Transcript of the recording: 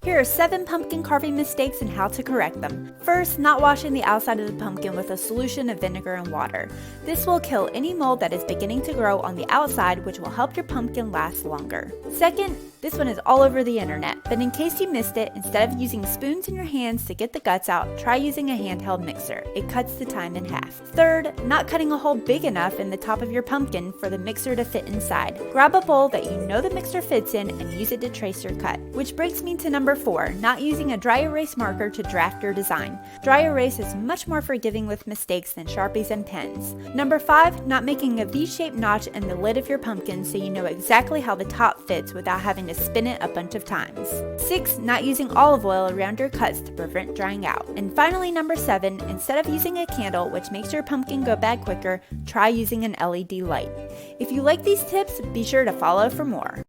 Here are 7 pumpkin carving mistakes and how to correct them. First, not washing the outside of the pumpkin with a solution of vinegar and water. This will kill any mold that is beginning to grow on the outside, which will help your pumpkin last longer. Second, this one is all over the internet, but in case you missed it, instead of using spoons in your hands to get the guts out, try using a handheld mixer. It cuts the time in half. Third, not cutting a hole big enough in the top of your pumpkin for the mixer to fit inside. Grab a bowl that you know the mixer fits in and use it to trace your cut. Which brings me to number 4, not using a dry erase marker to draft your design. Dry erase is much more forgiving with mistakes than Sharpies and pens. Number 5, not making a V-shaped notch in the lid of your pumpkin so you know exactly how the top fits without having to spin it a bunch of times. 6, not using olive oil around your cuts to prevent drying out. And finally, number 7, instead of using a candle, which makes your pumpkin go bad quicker, try using an LED light. If you like these tips, be sure to follow for more.